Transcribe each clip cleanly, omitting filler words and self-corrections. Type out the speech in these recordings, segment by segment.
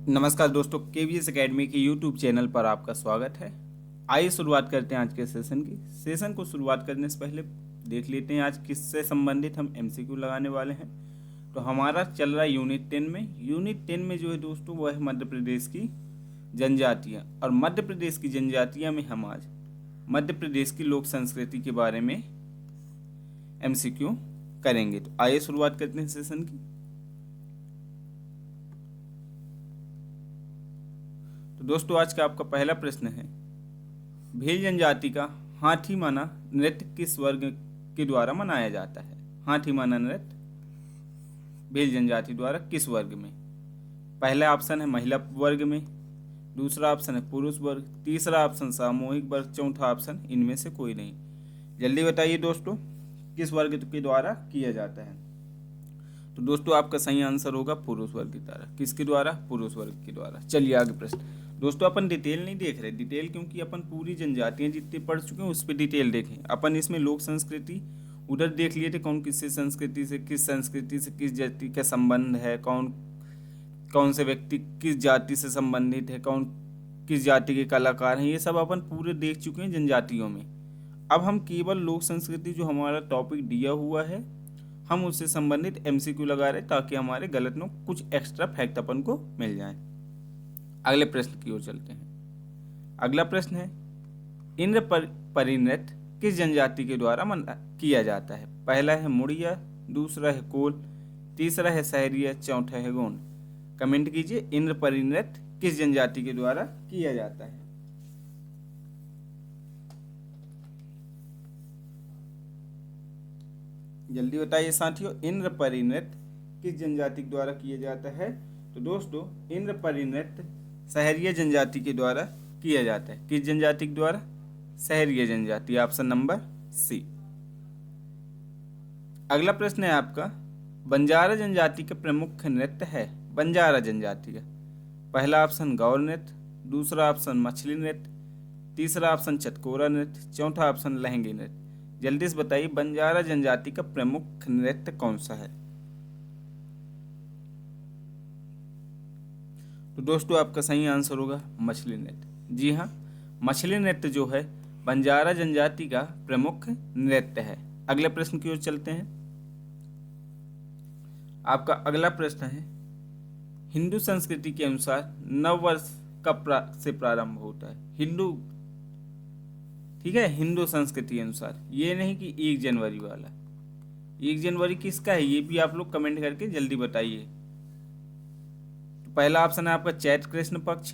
नमस्कार दोस्तों, KVS academy के यूट्यूब चैनल पर आपका स्वागत है। आइए शुरुआत करते हैं आज के सेशन की। सेशन को शुरुआत करने से पहले देख लेते हैं आज किससे संबंधित हम एमसीक्यू लगाने वाले हैं। तो हमारा चल रहा है यूनिट 10 में। यूनिट 10 में जो है दोस्तों वह है मध्य प्रदेश की जनजातियाँ। और मध्य प्रदेश की जनजातियाँ में हम आज मध्य प्रदेश की लोक संस्कृति के बारे में एमसीक्यू करेंगे। तो आइए शुरुआत करते हैं सेशन की। तो दोस्तों आज का आपका पहला प्रश्न है, भील जनजाति का हाथी माना नृत्य किस वर्ग के द्वारा मनाया जाता है? हाथी माना नृत्य भील जनजाति द्वारा किस वर्ग में? पहला ऑप्शन है महिला वर्ग में, दूसरा ऑप्शन है पुरुष वर्ग, तीसरा ऑप्शन सामूहिक वर्ग, चौथा ऑप्शन इनमें से कोई नहीं। जल्दी बताइए दोस्तों किस वर्ग के द्वारा किया जाता है? तो दोस्तों आपका सही आंसर होगा पुरुष वर्ग के द्वारा। किसके द्वारा? पुरुष वर्ग के द्वारा। चलिए आगे प्रश्न। दोस्तों अपन डिटेल नहीं देख रहे, डिटेल क्योंकि अपन पूरी जनजातियां जितनी पढ़ चुके हैं उस पर डिटेल देखें। अपन इसमें लोक संस्कृति उधर देख लिए थे, कौन किस संस्कृति से किस जाति का संबंध है, कौन से व्यक्ति किस जाति से संबंधित है, कौन किस जाति के कलाकार हैं, ये सब अपन पूरे देख चुके हैं जनजातियों में। अब हम केवल लोक संस्कृति जो हमारा टॉपिक दिया हुआ है हम उससे संबंधित एमसीक्यू लगा रहे ताकि हमारे गलत में कुछ एक्स्ट्रा फैक्ट अपन को मिल जाए। अगले प्रश्न की ओर चलते हैं। अगला प्रश्न है, इंद्र परिनृत्य किस जनजाति के द्वारा किया जाता है? पहला है मुड़िया, दूसरा है कोल, तीसरा है सहरिया, चौथा है गोंड। कमेंट कीजिए इंद्र परिनृत्य किस जनजाति के द्वारा किया जाता है। जल्दी बताइए साथियों, इंद्र परिनृत्य किस जनजाति के द्वारा किया जाता है? तो दोस्तों इंद्र परिनृत्य सहरिया जनजाति के द्वारा किया जाता है। किस जनजाति के द्वारा? सहरिया जनजाति, ऑप्शन नंबर सी। अगला प्रश्न है आपका, बंजारा जनजाति का प्रमुख नृत्य है बंजारा जनजाति का। पहला ऑप्शन गौर नृत्य, दूसरा ऑप्शन मछली नृत्य, तीसरा ऑप्शन चटकोरा नृत्य, चौथा ऑप्शन लहंगी नृत्य। जल्दी से बताइए बंजारा जनजाति का प्रमुख नृत्य कौन सा है? तो दोस्तों आपका सही आंसर होगा मछली नृत्य। जी हाँ, मछली नृत्य जो है बंजारा जनजाति का प्रमुख नृत्य है। अगले प्रश्न की ओर चलते हैं। आपका अगला प्रश्न है, हिंदू संस्कृति के अनुसार नववर्ष कब से प्रारंभ होता है? ठीक है, हिंदू संस्कृति के अनुसार, ये नहीं कि 1 जनवरी वाला। 1 जनवरी किसका है ये भी आप लोग कमेंट करके जल्दी बताइए। तो पहला ऑप्शन है आपका चैत्र कृष्ण पक्ष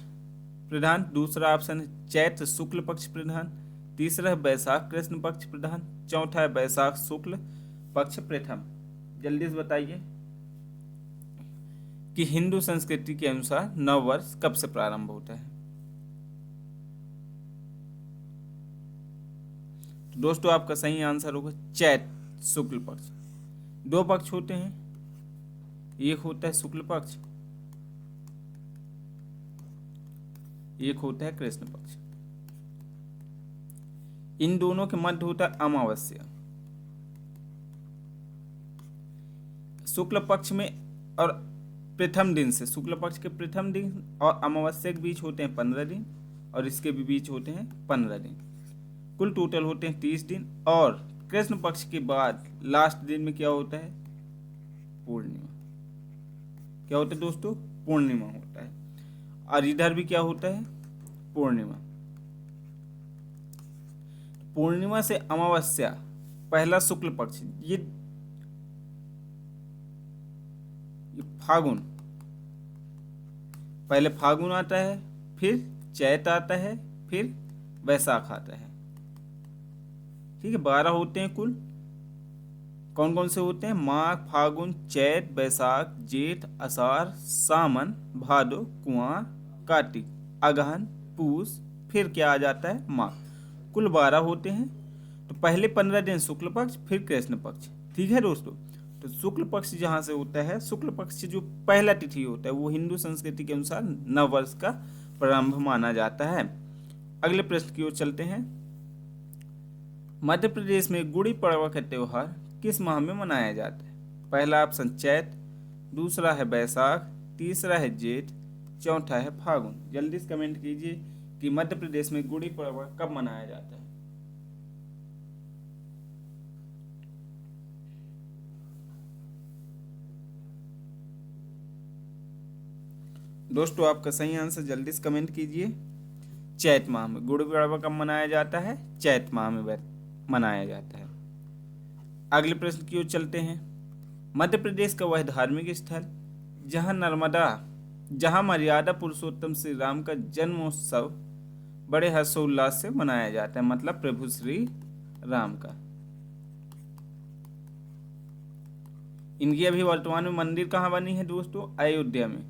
प्रधान, दूसरा ऑप्शन है चैत्र शुक्ल पक्ष प्रधान, तीसरा है बैसाख कृष्ण पक्ष प्रधान, चौथा है बैसाख शुक्ल पक्ष प्रथम। जल्दी से बताइए कि हिंदू संस्कृति के अनुसार नववर्ष कब से प्रारंभ होता है? तो दोस्तों आपका सही आंसर होगा चैत्र शुक्ल पक्ष। 2 पक्ष होते हैं, एक होता है शुक्ल पक्ष, एक होता है कृष्ण पक्ष। इन दोनों के मध्य होता है अमावस्या। शुक्ल पक्ष में और प्रथम दिन से, शुक्ल पक्ष के प्रथम दिन और अमावस्या के बीच होते हैं 15 दिन और इसके भी बीच होते हैं 15 दिन। कुल टोटल होते हैं 30 दिन। और कृष्ण पक्ष के बाद लास्ट दिन में क्या होता है? पूर्णिमा। क्या होता है दोस्तों? पूर्णिमा होता है। और इधर भी क्या होता है? पूर्णिमा। पूर्णिमा से अमावस्या, पहला शुक्ल पक्ष, ये फागुन, पहले फागुन आता है, फिर चैत आता है, फिर बैसाख आता है। ठीक है, 12 होते हैं कुल। कौन कौन से होते हैं? माघ, फागुन, चैत, बैसाख, जेठ, आषाढ़, सावन, भादो, कुंवार, कार्तिक, अगहन, पूस, फिर क्या आ जाता है? माघ। कुल 12 होते हैं। तो पहले 15 दिन शुक्ल पक्ष, फिर कृष्ण पक्ष। ठीक है दोस्तों, तो शुक्ल पक्ष जहाँ से होता है, शुक्ल पक्ष से जो पहला तिथि होता है वो हिंदू संस्कृति के अनुसार नववर्ष का प्रारंभ माना जाता है। अगले प्रश्न की ओर चलते हैं। मध्य प्रदेश में गुड़ी पड़वा का त्योहार किस माह में मनाया जाता है? पहला ऑप्शन चैत, दूसरा है बैसाख, तीसरा है जेठ, चौथा है फागुन। जल्दी से कमेंट कीजिए कि मध्य प्रदेश में गुड़ी पड़वा कब मनाया जाता है। दोस्तों आपका सही आंसर जल्दी से कमेंट कीजिए। चैत माह में गुड़ी पड़वा कब मनाया जाता है? चैत माह में मनाया जाता है। अगले प्रश्न की ओर चलते हैं। मध्य प्रदेश का वह धार्मिक स्थल जहां मर्यादा पुरुषोत्तम श्री राम का जन्मोत्सव बड़े हर्षोल्लास से मनाया जाता है, मतलब प्रभु श्री राम का। इनकी अभी वर्तमान में मंदिर कहाँ बनी है दोस्तों? अयोध्या में।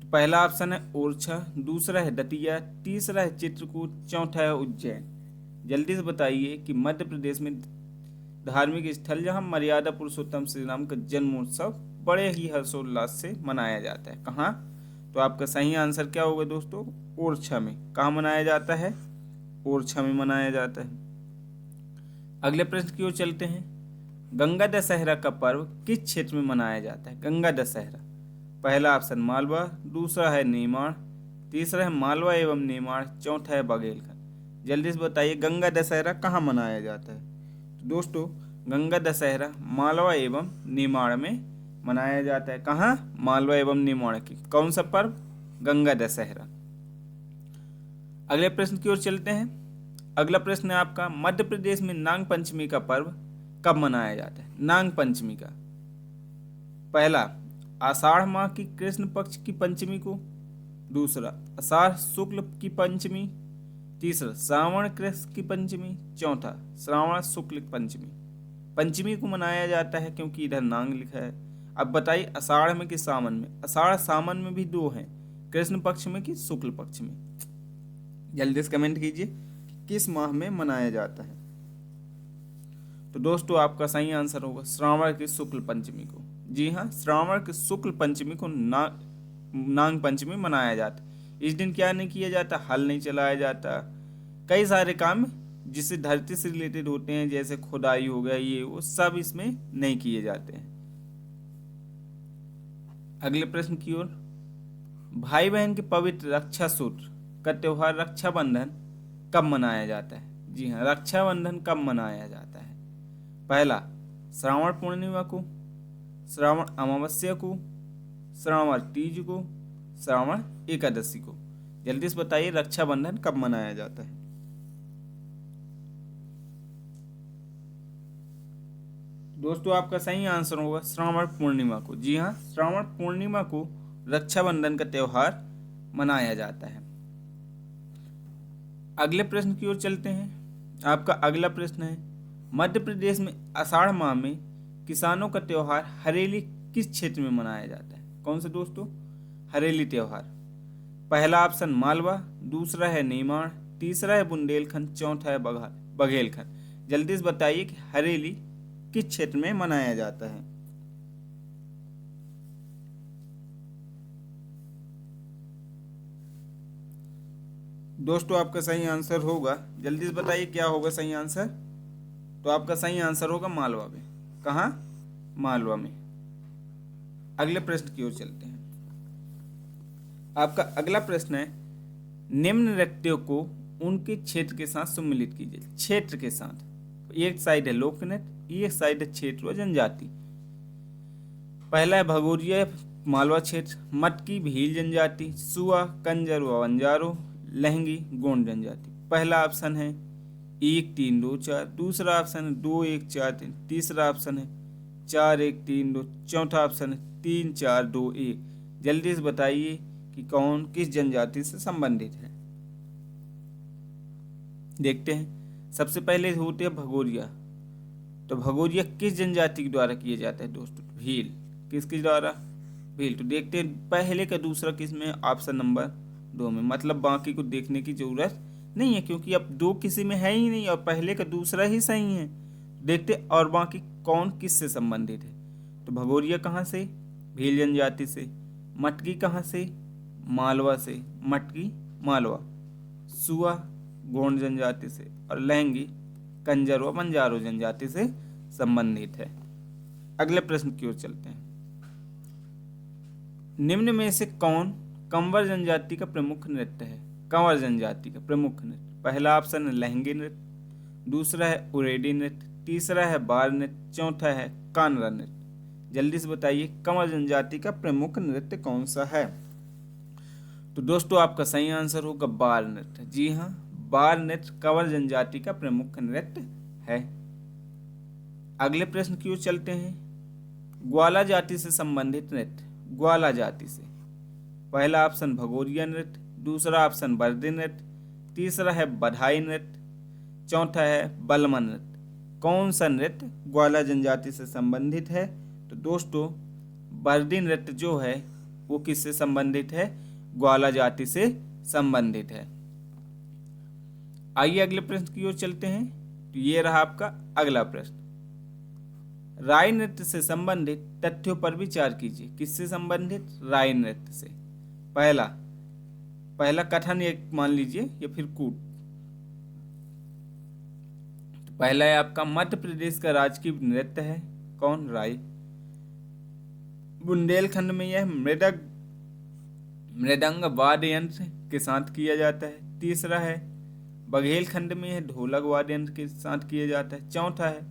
तो पहला ऑप्शन है ओरछा, दूसरा है दतिया, तीसरा है चित्रकूट, चौथा है उज्जैन। जल्दी से बताइए कि मध्य प्रदेश में धार्मिक स्थल जहां मर्यादा पुरुषोत्तम श्री राम का जन्मोत्सव बड़े ही हर्षोल्लास से मनाया जाता है, कहाँ? तो आपका सही आंसर क्या होगा दोस्तों? ओरछा में। कहाँ मनाया जाता है? ओरछा में मनाया जाता है। अगले प्रश्न की ओर चलते हैं। गंगा दशहरा का पर्व किस क्षेत्र में मनाया जाता है? गंगा दशहरा। पहला ऑप्शन मालवा, दूसरा है नेमाड़, तीसरा है मालवा एवं नेमाड़, चौथा है बघेलखंड। जल्दी से बताइए गंगा दशहरा कहाँ मनाया जाता है? तो दोस्तों गंगा दशहरा मालवा एवं नेमाड़ में मनाया जाता है। कहाँ? मालवा एवं नेमाड़ की। कौन सा पर्व? गंगा दशहरा। अगले प्रश्न की ओर चलते हैं। अगला प्रश्न है आपका, मध्य प्रदेश में नाग पंचमी का पर्व कब मनाया जाता है? नाग पंचमी का पहला आषाढ़ माह की कृष्ण पक्ष की पंचमी को, दूसरा आषाढ़ शुक्ल की पंचमी, तीसरा श्रावण कृष्ण की पंचमी, चौथा श्रावण शुक्ल पंचमी। पंचमी को मनाया जाता है क्योंकि इधर नाग लिखा है। अब बताइए आषाढ़ में कि सावन में? आषाढ़ सावन में भी दो हैं, कृष्ण पक्ष में कि शुक्ल पक्ष में? जल्दी से कमेंट कीजिए किस माह में मनाया जाता है। तो दोस्तों आपका सही आंसर होगा श्रावण की शुक्ल पंचमी को। जी हाँ, श्रावण की शुक्ल पंचमी को नाग पंचमी मनाया जाता है। इस दिन क्या नहीं किया जाता? हल नहीं चलाया जाता। कई सारे काम जिससे धरती से रिलेटेड होते हैं, जैसे खुदाई हो गया, ये वो सब इसमें नहीं किए जाते हैं। अगले प्रश्न की ओर। भाई बहन के पवित्र रक्षा सूत्र का त्योहार रक्षाबंधन कब मनाया जाता है? जी हाँ, रक्षाबंधन कब मनाया जाता है? पहला श्रावण पूर्णिमा को, श्रावण अमावस्या को, श्रावण तीज को, श्रावण एकादशी को। जल्दी से बताइए रक्षाबंधन कब मनाया जाता है? दोस्तों आपका सही आंसर होगा श्रावण पूर्णिमा को। जी हाँ, श्रावण पूर्णिमा को रक्षाबंधन का त्योहार मनाया जाता है। अगले प्रश्न की ओर चलते हैं। आपका अगला प्रश्न है, मध्य प्रदेश में आषाढ़ माह में किसानों का त्योहार हरेली किस क्षेत्र में मनाया जाता है? कौन सा दोस्तों? हरेली त्योहार। पहला ऑप्शन मालवा, दूसरा है नेमाड़, तीसरा है बुंदेलखंड, चौथा है बघेलखंड। जल्दी से बताइए कि हरेली किस क्षेत्र में मनाया जाता है? दोस्तों आपका सही आंसर होगा, जल्दी से बताइए क्या होगा सही आंसर? तो आपका सही आंसर होगा मालवा में। कहाँ? मालवा में। अगले प्रश्न की ओर चलते हैं। आपका अगला प्रश्न है, निम्न नृत्यों को उनके क्षेत्र के साथ सम्मिलित कीजिए। क्षेत्र के साथ, एक साइड है लोक नृत्य, एक साइड है क्षेत्र व जनजाति। पहला है भगोरिया मालवा क्षेत्र, मटकी भील जनजाति, सुआ कंजर व बंजारो, लहंगी गोंड जनजाति। पहला ऑप्शन है 1 3 2 4, दूसरा ऑप्शन है 2 1 4 3, तीसरा ऑप्शन है 4 1 3 2, चौथा ऑप्शन है 3 4 2 1। जल्दी से बताइए कि कौन किस जनजाति से संबंधित है। देखते हैं। सबसे पहले होते हैं भगोरिया। तो भगोरिया किस जनजाति के द्वारा किया जाता है दोस्तों? भील। किसके द्वारा? भील। तो देखते हैं पहले का दूसरा किस में? ऑप्शन नंबर 2 में। मतलब बाकी को देखने की जरूरत नहीं है क्योंकि अब 2 किसी में है ही नहीं और पहले का दूसरा ही सही है। देखते और बाकी कौन किस से संबंधित है। तो भगोरिया कहाँ से? भील जनजाति से। मटकी कहाँ से? मालवा से। मटकी मालवा। सुआ गोंड जनजाति से और लहंगी कंजर व बंजारो जनजाति से संबंधित है। अगले प्रश्न की ओर चलते हैं। निम्न में से कौन कंवर जनजाति का प्रमुख नृत्य है? कंवर जनजाति का प्रमुख नृत्य, पहला ऑप्शन है लहंगी नृत्य, दूसरा है उरेडी नृत्य, तीसरा है बार नृत्य, चौथा है कानरा नृत्य। जल्दी से बताइए कंवर जनजाति का प्रमुख नृत्य कौन सा है? तो दोस्तों आपका सही आंसर होगा बार नृत्य। जी हाँ, बार नृत्य कंवर जनजाति का प्रमुख नृत्य है। अगले प्रश्न की ओर चलते हैं। ग्वाला जाति से संबंधित नृत्य, ग्वाला जाति से, पहला ऑप्शन भगोरिया नृत्य, दूसरा ऑप्शन बरदी नृत्य, तीसरा है बधाई नृत्य, चौथा है बलमा नृत्य। कौन सा नृत्य ग्वाला जनजाति से संबंधित है? तो दोस्तों बरदी नृत्य जो है वो किससे संबंधित है? ग्वाला जाति से संबंधित है। आइए अगले प्रश्न की ओर चलते हैं। तो ये रहा आपका अगला प्रश्न। राई नृत्य से संबंधित तथ्यों पर विचार कीजिए। किससे संबंधित? राई नृत्य से। पहला कथन एक मान लीजिए या फिर कूट। तो पहला है आपका मध्य प्रदेश का राजकीय नृत्य है कौन? राई। बुंदेलखंड में यह मृदंग वाद्य यंत्र के साथ किया जाता है। तीसरा है बघेलखंड में यह ढोलक वाद्य यंत्र के साथ किया जाता है। चौथा है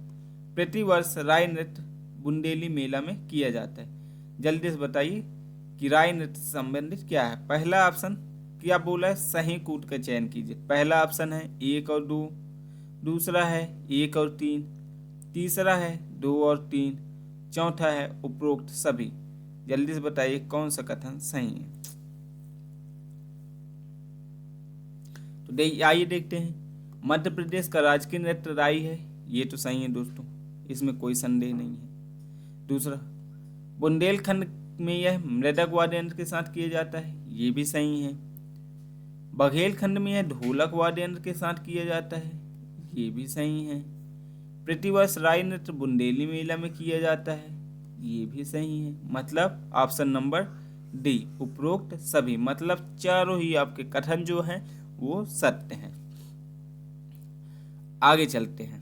प्रतिवर्ष राई नृत्य बुंदेली मेला में किया जाता है। जल्दी से बताइए कि राई नृत्य से संबंधित क्या है? पहला ऑप्शन क्या बोला है? सही कूट का चयन कीजिए। पहला ऑप्शन है 1 और 2, दूसरा है 1 और 3, तीसरा है 2 और 3, चौथा है उपरोक्त सभी। जल्दी से बताइए कौन सा कथन सही है। तो आइए देखते हैं। मध्य प्रदेश का राजकीय नृत्य राई है, ये तो सही है दोस्तों, इसमें कोई संदेह नहीं है। दूसरा, बुंदेलखंड में यह मृदंग वाद्य यंत्र के साथ किया जाता है, ये भी सही है। बघेलखंड में यह ढोलक वाद्य यंत्र के साथ किया जाता है, ये भी सही है। प्रतिवर्ष राई नृत्य बुंदेली मेला में किया जाता है, ये भी सही है। मतलब ऑप्शन नंबर डी उपरोक्त सभी, मतलब चारों ही आपके कथन जो हैं वो सत्य हैं। आगे चलते हैं।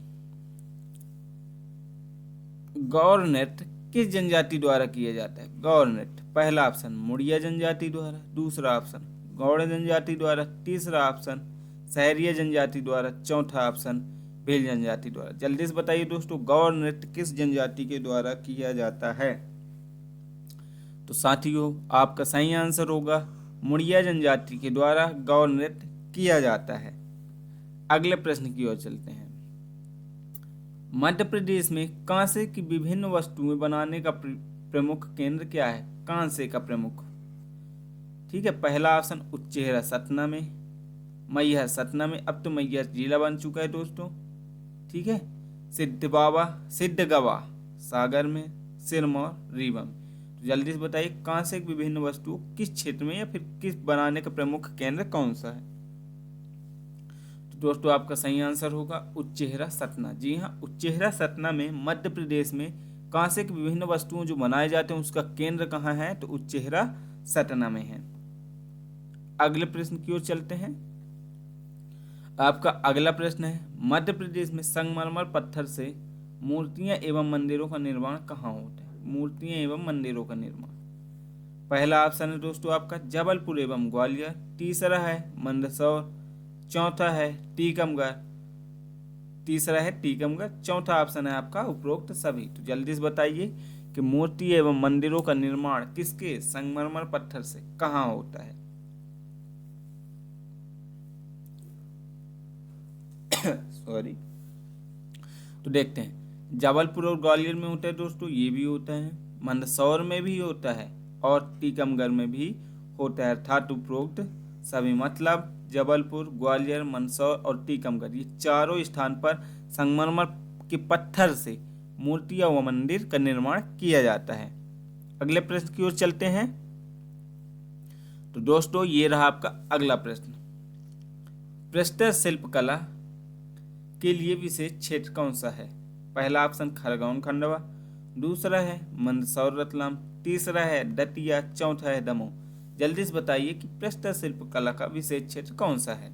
गौर नृत्य किस जनजाति द्वारा किया जाता है? गौर नृत्य, पहला ऑप्शन मुड़िया जनजाति द्वारा, दूसरा ऑप्शन गौड़ जनजाति द्वारा, तीसरा ऑप्शन सहरिया जनजाति द्वारा, चौथा ऑप्शन भील जनजाति द्वारा। जल्दी से बताइए दोस्तों गौर नृत्य किस जनजाति के द्वारा किया जाता है? तो साथियों आपका सही आंसर होगा मुड़िया जनजाति के द्वारा गौर नृत्य किया जाता है। अगले प्रश्न की ओर चलते हैं। मध्य प्रदेश में कांसे की विभिन्न वस्तुएं बनाने का प्रमुख केंद्र क्या है? कांसे का प्रमुख, ठीक है। पहला ऑप्शन उच्चेहरा सतना में, मैहर सतना में, अब तो मैहर जिला बन चुका है दोस्तों, ठीक है। सिद्धगवा सागर में, सिरमौर रीवा में। तो जल्दी से बताइए कांसे की विभिन्न वस्तुओं किस क्षेत्र में या फिर किस बनाने का प्रमुख केंद्र कौन सा है? दोस्तों आपका सही आंसर होगा उच्चेहरा सतना। जी हाँ, उच्चेहरा सतना में मध्य प्रदेश में कांसे की विभिन्न वस्तुओं जो बनाए जाते हैं उसका केंद्र कहाँ है? तो उच्चेहरा सतना में है। अगले प्रश्न की ओर चलते हैं। आपका अगला प्रश्न है मध्य प्रदेश में संगमरमर पत्थर से मूर्तियां एवं मंदिरों का निर्माण कहाँ होता है? मूर्तियां एवं मंदिरों का निर्माण, पहला ऑप्शन है दोस्तों आपका जबलपुर एवं ग्वालियर, तीसरा है मंदसौर, चौथा है टीकमगढ़, तीसरा है टीकमगढ़, चौथा ऑप्शन है आपका उपरोक्त सभी। तो जल्दी से बताइए कि मूर्ति एवं मंदिरों का निर्माण किसके संगमरमर पत्थर से कहाँ होता है? सॉरी। तो देखते हैं, जबलपुर और ग्वालियर में होता है दोस्तों, ये भी होता है, मंदसौर में भी होता है और टीकमगढ़ में भी होता है, अर्थात उपरोक्त सभी। मतलब जबलपुर, ग्वालियर, मंदसौर और टीकमगढ़ ये चारों स्थान पर संगमरमर के पत्थर से मूर्तियां व मंदिर का निर्माण किया जाता है। अगले प्रश्न की ओर चलते हैं। तो दोस्तों ये रहा आपका अगला प्रश्न। प्रस्तर शिल्पकला के लिए विशेष क्षेत्र कौन सा है? पहला ऑप्शन खरगोन खंडवा, दूसरा है मंदसौर रतलाम, तीसरा है दतिया, चौथा है दमोह। जल्दी से बताइए कि प्रस्तर शिल्पकला का विशेष क्षेत्र कौन सा है?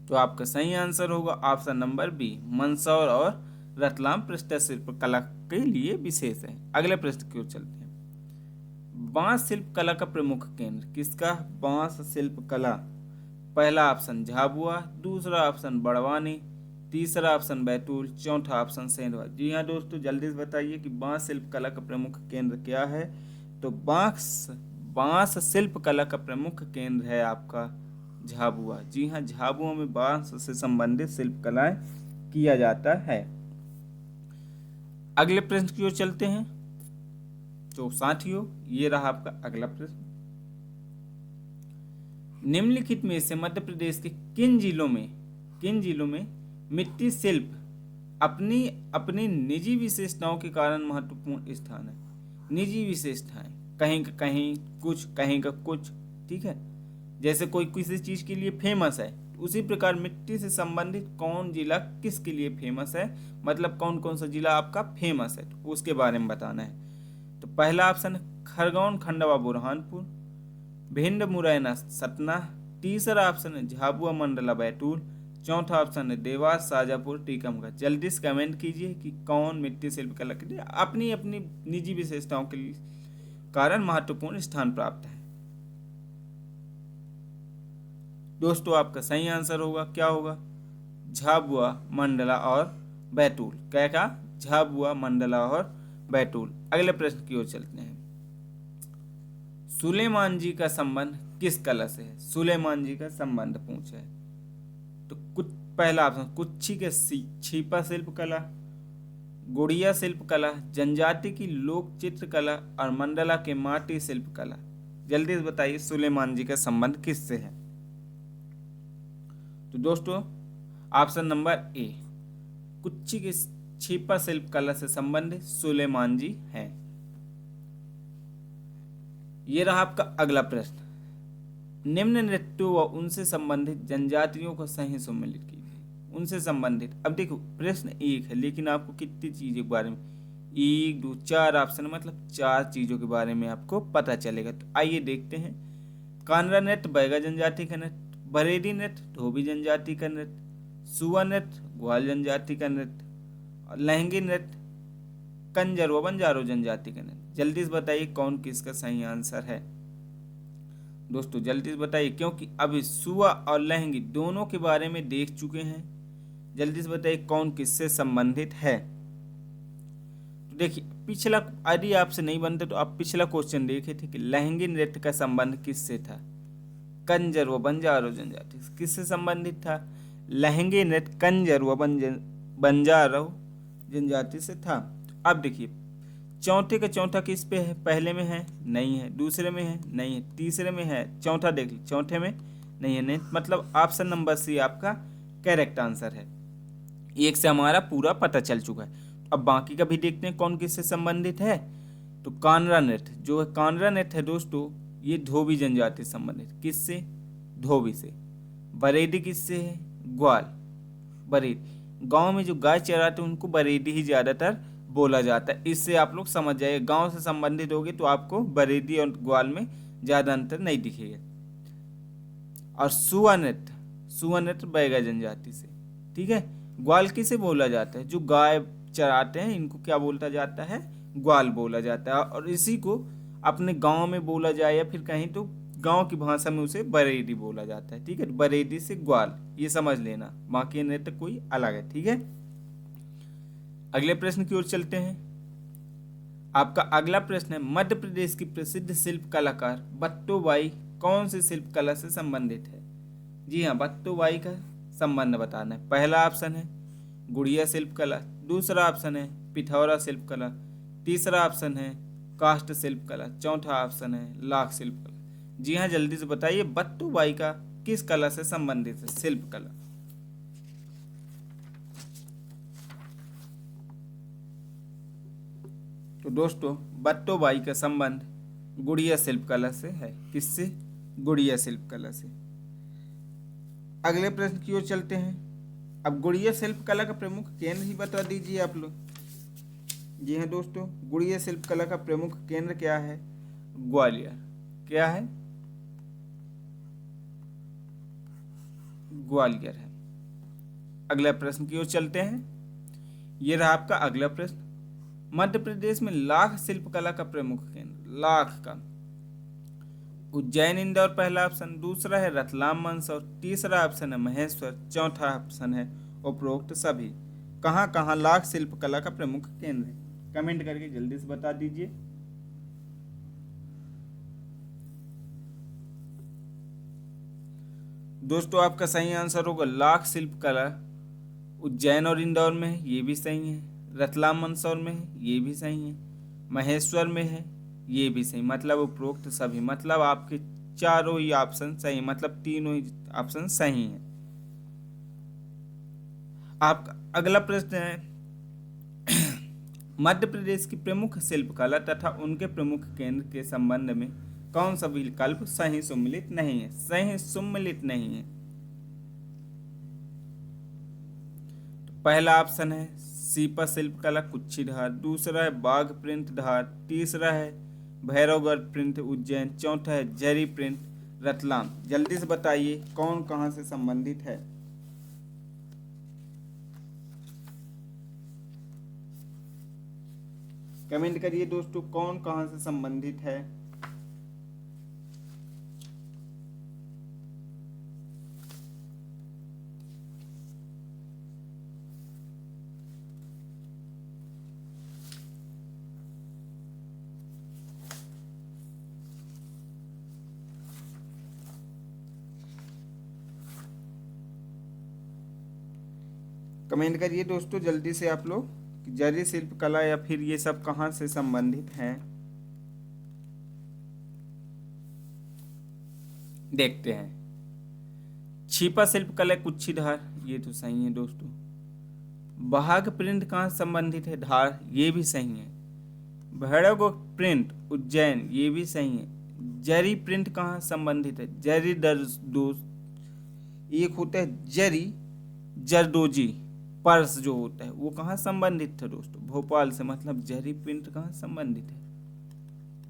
तो आपका सही आंसर होगा ऑप्शन नंबर बी, मंदसौर और रतलाम प्रस्तर शिल्पकला के लिए विशेष है। अगले प्रश्न की ओर चलते हैं। बांस शिल्प कला का प्रमुख केंद्र किसका? बांस शिल्प कला। पहला ऑप्शन झाबुआ, दूसरा ऑप्शन बड़वानी, तीसरा ऑप्शन बैतूल, चौथा ऑप्शन सेंधवा। जी हाँ दोस्तों, जल्दी से बताइए कि बांस शिल्प कला का प्रमुख केंद्र क्या है? तो बांस शिल्प कला का प्रमुख केंद्र है आपका झाबुआ। जी हाँ, झाबुआ में बांस से संबंधित शिल्प कलाएं किया जाता है। अगले प्रश्न की ओर चलते हैं। तो साथियों, ये रहा आपका अगला प्रश्न। निम्नलिखित में से मध्य प्रदेश के किन जिलों में मिट्टी शिल्प अपनी अपनी निजी विशेषताओं के कारण महत्वपूर्ण स्थान है? निजी विशेषताएं, कहीं का कहीं कुछ, कहीं का कुछ, ठीक है। जैसे कोई किसी चीज के लिए फेमस है, उसी प्रकार मिट्टी से संबंधित कौन जिला किसके लिए फेमस है, मतलब कौन कौन सा जिला आपका फेमस है, तो उसके बारे में बताना है। तो पहला ऑप्शन है खरगोन खंडवा बुरहानपुर, भिंड मुरैना सतना, तीसरा ऑप्शन है झाबुआ मंडला बैतूल, चौथा ऑप्शन है देवास शाजापुर टीकमगढ़। जल्दी से कमेंट कीजिए कि कौन मिट्टी शिल्प कला के लिए अपनी अपनी निजी विशेषताओं के कारण महत्वपूर्ण स्थान प्राप्त है। दोस्तों, आपका सही आंसर होगा, क्या होगा? झाबुआ मंडला और बैतूल। क्या कहा? झाबुआ मंडला और बैतूल। अगले प्रश्न की ओर चलते हैं। सुलेमान जी का संबंध किस कला से है? सुलेमान जी का संबंध पूछा है। तो कुछ पहला ऑप्शन कुच्ची के छिपा शिल्प कला, गुड़िया शिल्प कला, जनजाति की लोक चित्र कला और मंडला के माटी शिल्प कला। जल्दी से बताइए सुलेमान जी का संबंध किससे है? तो दोस्तों, ऑप्शन नंबर ए, कुच्ची के छिपा शिल्प कला से संबंधित सुलेमान जी हैं। ये रहा आपका अगला प्रश्न। निम्न नृत्यों व उनसे संबंधित जनजातियों को सही सम्मिलित कीजिए। उनसे संबंधित, अब देखो प्रश्न एक है, लेकिन आपको कितनी चीजों के बारे में, 1 2 4 ऑप्शन, मतलब 4 चीजों के बारे में आपको पता चलेगा। तो आइए देखते हैं। कानरा नृत्य बैगा जनजाति का नृत्य, बरेली नृत्य धोबी जनजाति का नृत्य, सुआ नृत्य ग्वाल जनजाति का नृत्य और लहंगी नृत्य कंजर व बंजारो जनजाति का नृत्य। जल्दी से बताइए कौन किसका सही आंसर है। दोस्तों जल्दी से बताइए, क्योंकि अभी सुआ और लहंगी दोनों के बारे में देख चुके हैं। जल्दी से बताइए कौन किससे संबंधित है। तो देखिए पिछला, यदि आपसे नहीं बनते तो आप पिछला क्वेश्चन देखे थे कि लहंगी नृत्य का संबंध किससे था? कंजर व बंजारो जनजाति किससे संबंधित था? लहंगी नृत्य कंजर व बंजारो जनजाति से था। अब देखिए चौथे का चौथा किस पे है? पहले में है, नहीं है, दूसरे में है, नहीं है, तीसरे में है, चौथा देख लीजिए, चौथे में नहीं है, नहीं, मतलब ऑप्शन नंबर सी आपका करेक्ट आंसर है। एक से हमारा पूरा पता चल चुका है। अब बाकी का भी देखते हैं कौन किससे संबंधित है। तो कानरा नृत्य, जो है कानरा नृत्य है दोस्तों, ये धोबी जनजाति से संबंधित। किससे? धोबी से। बरेदी किससे है? ग्वाल, बरेदी। गांव में जो गाय चराते हैं उनको बरेदी ही ज्यादातर बोला जाता है। इससे आप लोग समझ जाइए, गांव से संबंधित होगे तो आपको बरेदी और ग्वाल में ज्यादा अंतर नहीं दिखेगा। और सुआ नृत्य बैगा जनजाति से, ठीक है। ग्वाल किसे बोला जाता है? जो गाय चराते हैं इनको क्या बोलता जाता है? ग्वाल बोला जाता है। और इसी को अपने गांव में बोला जाए या फिर कहीं तो गांव की भाषा में उसे बरेदी बोला जाता है, ठीक है। बरेदी से ग्वाल, ये समझ लेना, बाकी नृत्य कोई अलग है, ठीक है। अगले प्रश्न की ओर चलते हैं। आपका अगला प्रश्न है, मध्य प्रदेश की प्रसिद्ध शिल्प कलाकार बट्टोबाई कौन सी शिल्प कला से संबंधित है? जी हाँ, बट्टोबाई का संबंध बताना है। पहला ऑप्शन है गुड़िया शिल्प कला, दूसरा ऑप्शन है पिथौरा शिल्प कला, तीसरा ऑप्शन है काष्ठ शिल्प कला, चौथा ऑप्शन है लाख शिल्प कला। जी हाँ, जल्दी से बताइए बट्टोबाई का किस कला से संबंधित है? शिल्प कला। तो दोस्तों बट्टोबाई का संबंध गुड़िया शिल्प कला से है। किससे? गुड़िया शिल्प कला से। अगले प्रश्न की ओर चलते हैं। अब गुड़िया शिल्प कला का प्रमुख केंद्र ही बता दीजिए आप लोग। जी हाँ दोस्तों, गुड़िया शिल्प कला का प्रमुख केंद्र क्या है? ग्वालियर। क्या है? ग्वालियर है। अगला प्रश्न की ओर चलते हैं। यह रहा आपका अगला प्रश्न। मध्य प्रदेश में लाख शिल्प कला का प्रमुख केंद्र, लाख का उज्जैन इंदौर पहला ऑप्शन, दूसरा है रतलाम मंदसौर, तीसरा ऑप्शन है महेश्वर, चौथा ऑप्शन है उपरोक्त सभी। कहाँ कहाँ लाख शिल्पकला का प्रमुख केंद्र है? कमेंट करके जल्दी से बता दीजिए। दोस्तों आपका सही आंसर होगा लाख शिल्पकला उज्जैन और इंदौर में है, ये भी सही है। रतलाम मंदसौर में है, ये भी सही है। महेश्वर में है, ये भी सही। मतलब उपरोक्त सभी, मतलब आपके चारों ही ऑप्शन सही, मतलब तीनों ही ऑप्शन सही हैं। आपका अगला प्रश्न है मध्य प्रदेश की प्रमुख शिल्पकला तथा उनके प्रमुख केंद्र के संबंध में कौन सा विकल्प सही सम्मिलित नहीं है? सही सम्मिलित नहीं है। तो पहला ऑप्शन है सीपा शिल्पकला कुच्छी धार, दूसरा है बाघ प्रिंट धार, तीसरा है भैरवगढ़ प्रिंट उज्जैन, चौथा है जरी प्रिंट रतलाम। जल्दी से बताइए कौन कहां से संबंधित है? कमेंट करिए दोस्तों कौन कहां से संबंधित है। कमेंट करिए दोस्तों जल्दी से आप लोग कि जरी शिल्पकला या फिर ये सब कहाँ से संबंधित हैं। देखते हैं। छिपा शिल्पकला कुच्छी धार, ये तो सही है दोस्तों। बाघ प्रिंट कहाँ संबंधित है? धार, ये भी सही है। भैरवगढ़ प्रिंट उज्जैन, ये भी सही है। जरी प्रिंट कहाँ संबंधित है? जरी दरदोज, एक होता है जरी जरदोजी पर्स जो होता है वो कहाँ संबंधित था दोस्तों? भोपाल से। मतलब जरी प्रिंट कहाँ संबंधित है?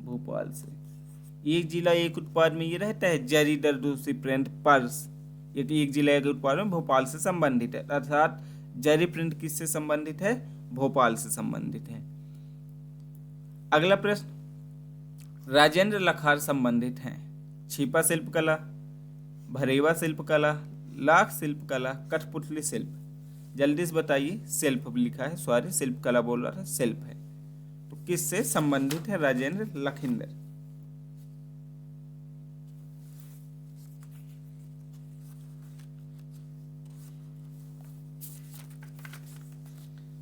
भोपाल से। एक जिला एक उत्पाद में ये रहता है जरी दरदोजी प्रिंट पर्स, ये तो एक जिला एक उत्पाद में भोपाल से संबंधित है। अर्थात जरी प्रिंट किससे संबंधित है? भोपाल से संबंधित है। अगला प्रश्न, राजेंद्र लखार संबंधित हैं छिपा शिल्पकला, भरेवा शिल्पकला, लाख शिल्पकला, कठपुतली शिल्प। जल्दी से बताइए। शिल्प लिखा है, सॉरी शिल्पकला बोल रहा था, शिल्प है। तो किससे संबंधित है राजेंद्र लखिंदर?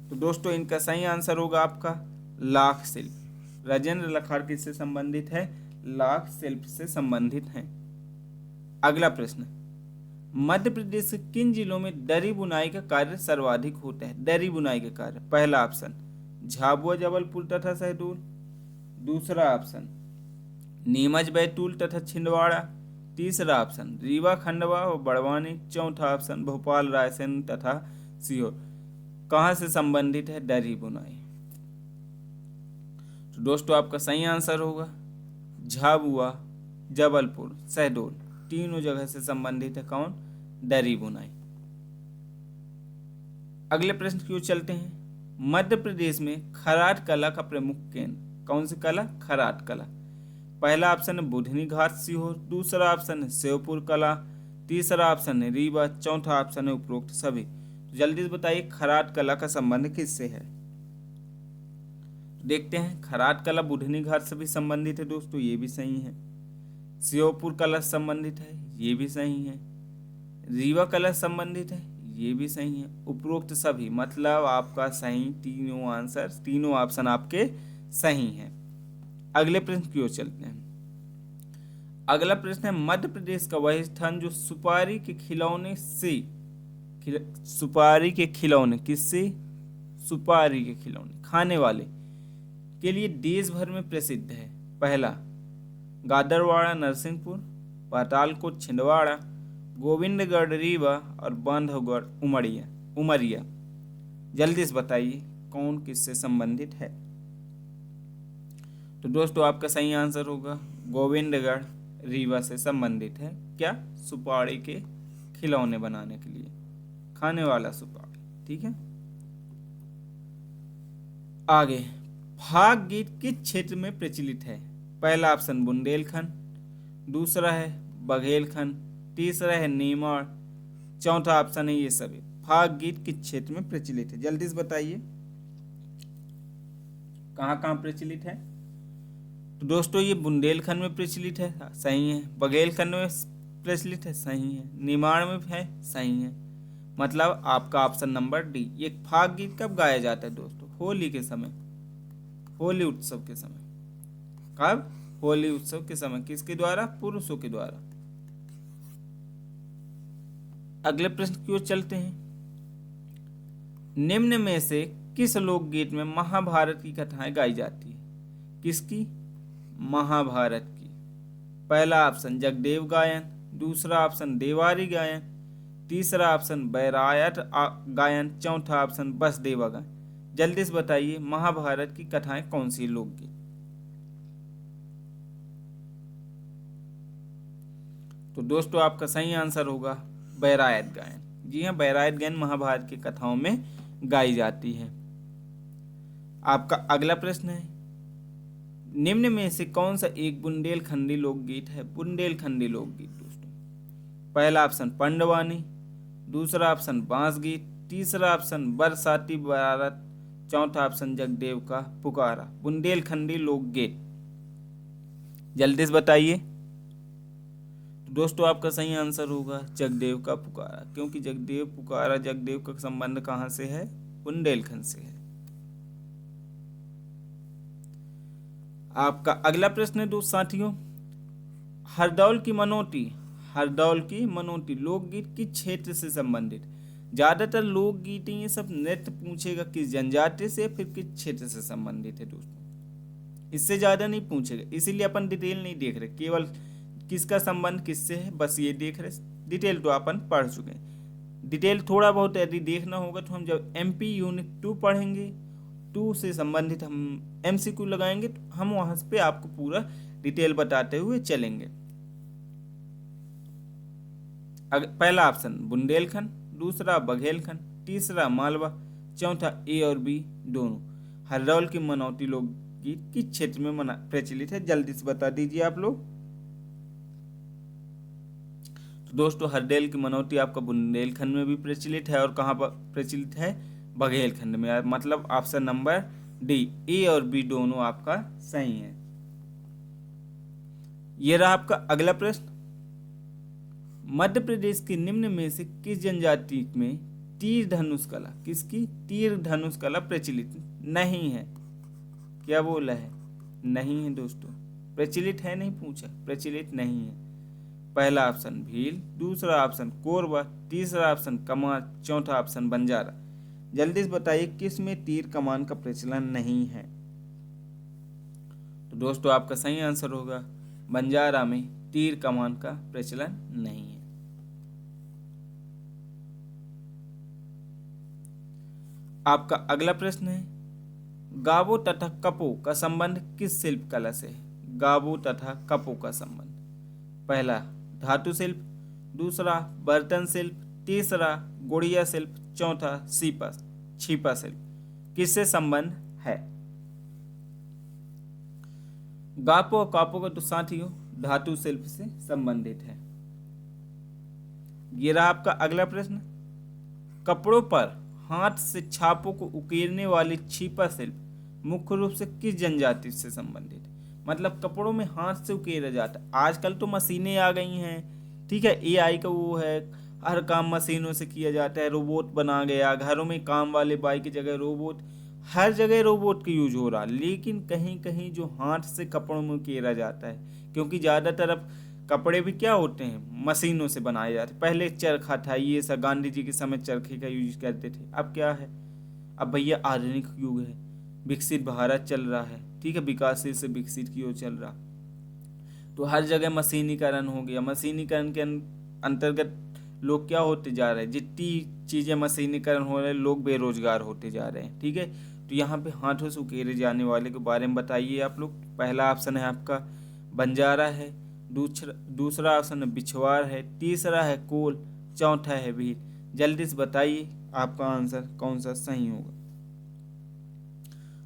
तो दोस्तों इनका सही आंसर होगा आपका लाख शिल्प। राजेंद्र लखार किससे संबंधित है? लाख शिल्प से संबंधित हैं। अगला प्रश्न, मध्य प्रदेश के किन जिलों में दरी बुनाई का कार्य सर्वाधिक होता है? दरी बुनाई का कार्य। पहला ऑप्शन झाबुआ जबलपुर तथा शहडोल, दूसरा ऑप्शन नीमच बैतूल तथा छिंदवाड़ा, तीसरा ऑप्शन रीवा खंडवा और बड़वानी, चौथा ऑप्शन भोपाल रायसेन तथा सीहोर। कहां से संबंधित है दरी बुनाई? तो दोस्तों आपका सही आंसर होगा झाबुआ जबलपुर शहडोल, तीनों जगह से संबंधित है कौन? दरी बुनाई। अगले प्रश्न की ओर चलते हैं। मध्य प्रदेश में खराट कला का प्रमुख केंद्र कौन सी कला? खराट कला। पहला ऑप्शन है बुधनी घाट सीहोर, दूसरा ऑप्शन है शिवपुर कला, तीसरा ऑप्शन है रीवा, चौथा ऑप्शन है उपरोक्त सभी। तो जल्दी से बताइए खराट कला का संबंध किससे है? देखते हैं। खराट कला बुधनी घाट से भी संबंधित है दोस्तों, ये भी सही है। शिवपुर कला संबंधित है, ये भी सही है। रीवा कला संबंधित है, ये भी सही है। उपरोक्त सभी, मतलब आपका सही तीनों आंसर, तीनों ऑप्शन आपके सही हैं। अगले प्रश्न की ओर चलते हैं। अगला प्रश्न है मध्य प्रदेश का वह स्थान जो सुपारी के खिलौने से सुपारी के खिलौने किससे? सुपारी के खिलौने खाने वाले के लिए देश भर में प्रसिद्ध है। पहला गादरवाड़ा नरसिंहपुर, पातालकोट छिंदवाड़ा, गोविंदगढ़ रीवा और बांधवगढ़ उमरिया। जल्दी से बताइए कौन किससे संबंधित है? तो दोस्तों आपका सही आंसर होगा गोविंदगढ़ रीवा से संबंधित है। क्या? सुपारी के खिलौने बनाने के लिए, खाने वाला सुपारी। ठीक है। आगे, फाग गीत किस क्षेत्र में प्रचलित है? पहला ऑप्शन बुंदेलखंड, दूसरा है बघेलखंड, तीसरा है नेमाड़, चौथा ऑप्शन है ये सभी। फाग गीत किस क्षेत्र में प्रचलित है? जल्दी से बताइए कहाँ कहाँ प्रचलित है। तो दोस्तों ये बुंदेलखंड में प्रचलित है, सही है। बघेलखंड में प्रचलित है, सही है। निमाड़ में है, सही है। मतलब आपका ऑप्शन नंबर डी। ये फाग गीत कब गाया जाता है दोस्तों? होली के समय, होली उत्सव के समय। कब? होली उत्सव के समय। किसके द्वारा? पुरुषों के द्वारा। अगले प्रश्न की ओर चलते हैं। निम्न में से किस लोकगीत में महाभारत की कथाएं गाई जाती है? किसकी? महाभारत की। पहला ऑप्शन जगदेव गायन, दूसरा ऑप्शन देवारी गायन, तीसरा ऑप्शन बैरायत गायन, चौथा ऑप्शन बसदेवा गायन। जल्दी से बताइए महाभारत की कथाएं कौन सी लोकगीत? तो दोस्तों आपका सही आंसर होगा बैरायत गायन। जी हाँ, बैरायत गायन महाभारत की कथाओं में गाई जाती है। आपका अगला प्रश्न है, निम्न में से कौन सा एक बुंदेलखंडी लोकगीत है? बुंदेलखंडी लोकगीत दोस्तों, पहला ऑप्शन पंडवानी, दूसरा ऑप्शन बांस गीत, तीसरा ऑप्शन बरसाती बारात, चौथा ऑप्शन जगदेव का पुकारा। बुंदेलखंडी लोकगीत, जल्दी से बताइए। तो दोस्तों आपका सही आंसर होगा जगदेव का पुकारा, क्योंकि जगदेव पुकारा, जगदेव का संबंध कहां से है? बुंदेलखंड से है। आपका अगला प्रश्न है दोस्त साथियों, हरदौल की मनोटी, हरदौल की मनोटी लोकगीत किस क्षेत्र से संबंधित? ज्यादातर लोकगीत ये सब नृत्य पूछेगा किस जनजाति से, फिर किस क्षेत्र से संबंधित है दोस्तों, इससे ज्यादा नहीं पूछेगा। इसीलिए अपन डिटेल नहीं देख रहे, केवल किसका संबंध किससे है बस ये देख रहे। डिटेल तो अपन पढ़ चुके हैं। डिटेल थोड़ा बहुत यदि देखना होगा तो हम जब MP यूनिट 2 पढ़ेंगे, 2 से संबंधित हम MCQ लगाएंगे, तो हम वहां पे आपको पूरा डिटेल बताते हुए चलेंगे। पहला ऑप्शन बुंदेलखंड, दूसरा बघेलखंड, तीसरा मालवा, चौथा A और B दोनों। हरदौल की मनौती लोकगीत किस क्षेत्र में प्रचलित है? जल्दी से बता दीजिए आप लोग। तो दोस्तों हरदौल की मनौती आपका बुंदेलखंड में भी प्रचलित है, और कहाँ पर प्रचलित है? बघेलखंड में। मतलब ऑप्शन नंबर डी, A और B दोनों आपका सही है। यह रहा आपका अगला प्रश्न, मध्य प्रदेश के निम्न में से किस जनजाति में तीर धनुष कला, किसकी? तीर धनुष कला प्रचलित नहीं है। क्या बोला है? नहीं है दोस्तों, प्रचलित है नहीं पूछा, प्रचलित नहीं है। पहला ऑप्शन भील, दूसरा ऑप्शन कोरबा, तीसरा ऑप्शन कमार, चौथा ऑप्शन बंजारा। जल्दी से बताइए किस में तीर कमान का प्रचलन नहीं है? तो दोस्तों आपका सही आंसर होगा बंजारा में तीर कमान का प्रचलन नहीं है। आपका अगला प्रश्न है, गाबो तथा कपो का संबंध किस शिल्प कला से है? गाबो तथा कपो का संबंध, पहला धातु शिल्प, दूसरा बर्तन शिल्प, तीसरा गुड़िया शिल्प, चौथा छिपा शिल्प। किससे संबंध है? गापो और कापो का तो साथियों धातु शिल्प से संबंधित है। ये रहा आपका अगला प्रश्न, कपड़ों पर हाथ से छापों को उकेरने वाली छिपा शिल्प मुख्य रूप से किस जनजाति से संबंधित है? मतलब कपड़ों में हाथ से उकेरा जाता है। आजकल तो मशीनें आ गई हैं, ठीक है, AI का वो है, हर काम मशीनों से किया जाता है, रोबोट बना गया, घरों में काम वाले बाई की जगह रोबोट, हर जगह रोबोट का यूज हो रहा। लेकिन कहीं कहीं जो हाथ से कपड़ों में उकेरा जाता है, क्योंकि ज़्यादातर अब कपड़े भी क्या होते हैं मशीनों से बनाए जाते। पहले चरखा था, ये सब गांधी जी के समय चरखे का यूज करते थे। अब क्या है, अब भैया आधुनिक युग है, विकसित भारत चल रहा है, ठीक है, विकासशील से विकसित की ओर चल रहा, तो हर जगह मशीनीकरण हो गया। मशीनीकरण के अंतर्गत लोग क्या होते जा रहे हैं, जितनी चीज़ें मशीनीकरण हो रहे हैं लोग बेरोजगार होते जा रहे हैं, ठीक है। तो यहाँ पे हाथों से उकेरे जाने वाले के बारे में बताइए आप लोग। पहला ऑप्शन है आपका बंजारा है, दूसरा ऑप्शन है बिछवार है, तीसरा है कोल, चौथा है भील। जल्दी से बताइए आपका आंसर कौन सा सही होगा।